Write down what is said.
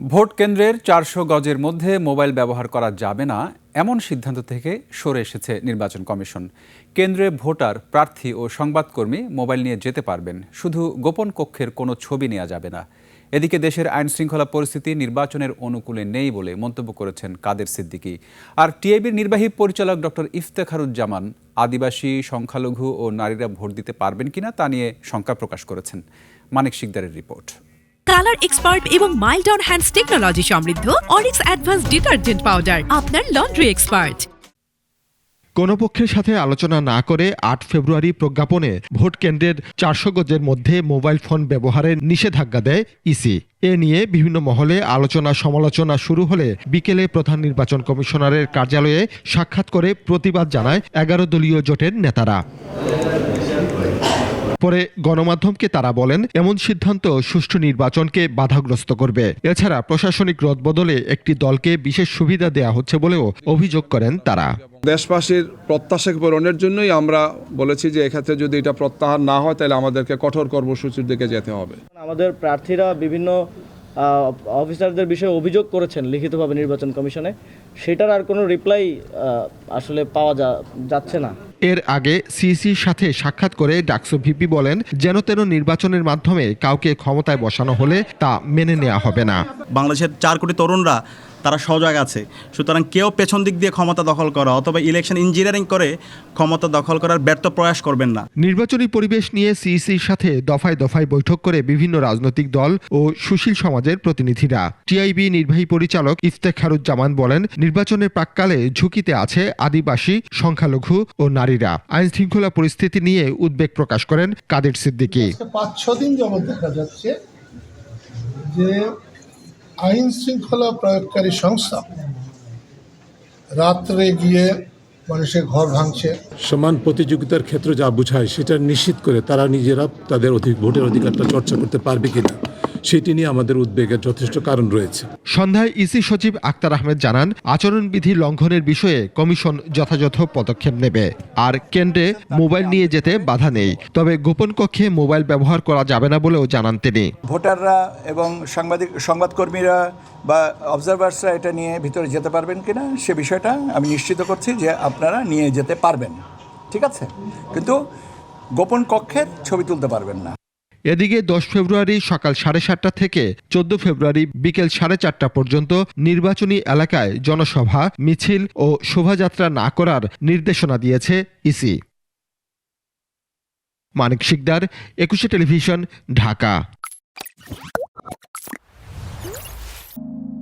Vote কেন্দ্রের ৪০০ গজের মধ্যে মোবাইল ব্যবহার করা যাবে না এমন সিদ্ধান্ত থেকে সরে এসেছে নির্বাচন কমিশন। কেন্দ্রে ভোটার, প্রার্থী ও সংবাদকর্মী মোবাইল নিয়ে যেতে পারবেন, শুধু গোপন কক্ষের কোনো ছবি নেওয়া যাবে না। এদিকে দেশের আইনশৃঙ্খলা পরিস্থিতি নির্বাচনের অনুকূলে নেই বলে মন্তব্য করেছেন কাদের সিদ্দিকী। আর টিআইবির নির্বাহী পরিচালক ডক্টর ইফতেখারুজ্জামান আদিবাসী, সংখ্যালঘু ও নারীরা ভোট দিতে পারবেন কিনা তা নিয়ে শঙ্কা প্রকাশ করেছেন। মানিক শিকদারের রিপোর্ট। কালার এক্সপার্ট এবং মাইল্ড অন হ্যান্ডস টেকনোলজি সমৃদ্ধ অরিক্স অ্যাডভান্স ডিটারজেন্ট পাউডার আপনার লন্ড্রি এক্সপার্ট। কোনো পক্ষের সাথে আলোচনা না করে ৮ ফেব্রুয়ারি প্রজ্ঞাপনে ভোট কেন্দ্রের ৪০০ গজের মধ্যে মোবাইল ফোন ব্যবহারের নিষেধাজ্ঞা দেয় ইসি। এ নিয়ে বিভিন্ন মহলে আলোচনা সমালোচনা শুরু হলে বিকেলে প্রধান নির্বাচন কমিশনারের কার্যালয়ে সাক্ষাৎ করে প্রতিবাদ জানায় ১১ দলীয় জোটের নেতারা। পরে গণমাধ্যমকে তারা বলেন, এমন সিদ্ধান্ত সুষ্ঠু নির্বাচনকে বাধাগ্রস্ত করবে। এছাড়া প্রশাসনিক রদবদলে একটি দলকে বিশেষ সুবিধা দেয়া হচ্ছে বলেও অভিযোগ করেন তারা। দেশবাসীর প্রত্যাশা পূরণের জন্যই আমরা বলেছি যে এক্ষেত্রে যদি এটা প্রত্যাহার না হয় তাহলে আমাদেরকে কঠোর কর্মসূচির দিকে যেতে হবে। আমাদের প্রার্থীরা বিভিন্ন অফিসারদের বিষয়ে অভিযোগ করেছেন লিখিতভাবে নির্বাচন কমিশনে, সেটার আর কোনো রিপ্লাই আসলে পাওয়া যাচ্ছে না। এর আগে সিইসির সাথে সাক্ষাৎ করে ডাকসু ভিপি বলেন, যেন তেন নির্বাচনের মাধ্যমে কাউকে ক্ষমতায় বসানো হলে তা মেনে নেওয়া হবে না। বাংলাদেশের ৪ কোটি তরুণরা তারা সজাগ আছে, সুতরাং কেউ পেছন দিক দিয়ে ক্ষমতা দখল করা অথবা ইলেকশন ইঞ্জিনিয়ারিং করে ক্ষমতা দখল করার ব্যর্থ প্রয়াস করবেন না। নির্বাচনী পরিবেশ নিয়ে সিইসির সাথে দফায় দফায় বৈঠক করে বিভিন্ন রাজনৈতিক দল ও সুশীল সমাজের প্রতিনিধিরা। টিআইবি নির্বাহী পরিচালক ইফতেখারুজ্জামান বলেন, নির্বাচনের প্রাক্কালে ঝুঁকিতে আছে আদিবাসী, সংখ্যালঘু ও নারীরা। আইন শৃঙ্খলা পরিস্থিতি নিয়ে উদ্বেগ প্রকাশ করেন কাদের সিদ্দিকী। ৫-৬ দিন যাবৎ দেখা যাচ্ছে যে আইন শৃঙ্খলা প্রয়োগকারী সংস্থা রাত্রে গিয়ে মানুষের ঘর ভাঙছে। সমান প্রতিযোগিতার ক্ষেত্রে যা বোঝায় সেটা নিশ্চিত করে তারা নিজেরা তাদের ভোটের অধিকারটা চর্চা করতে পারবে কিনা সেটি নিয়ে আমাদের উদ্বেগের যথেষ্ট কারণ রয়েছে। সন্ধ্যায় ইসি সচিব আক্তার আহমেদ জানান, আচরণবিধি লঙ্ঘনের বিষয়ে কমিশন যথাযথ পদক্ষেপ নেবে। আর কেন্দ্রে মোবাইল নিয়ে যেতে বাধা নেই, তবে গোপন কক্ষে মোবাইল ব্যবহার করা যাবে না বলেও জানান তিনি। ভোটাররা এবং সংবাদকর্মীরা বা অবজারভার্সরা এটা নিয়ে ভিতরে যেতে পারবেন কিনা সে বিষয়টা আমি নিশ্চিত করছি যে আপনারা নিয়ে যেতে পারবেন, ঠিক আছে, কিন্তু গোপন কক্ষের ছবি তুলতে পারবেন না। এদিকে ১০ ফেব্রুয়ারি সকাল 7:30 থেকে 14 ফেব্রুয়ারি বিকেল 4:30 পর্যন্ত নির্বাচনী এলাকায় জনসভা, মিছিল ও শোভাযাত্রা না করার নির্দেশনা দিয়েছে ইসি। মানিক শিকদার, ২১ টেলিভিশন, ঢাকা।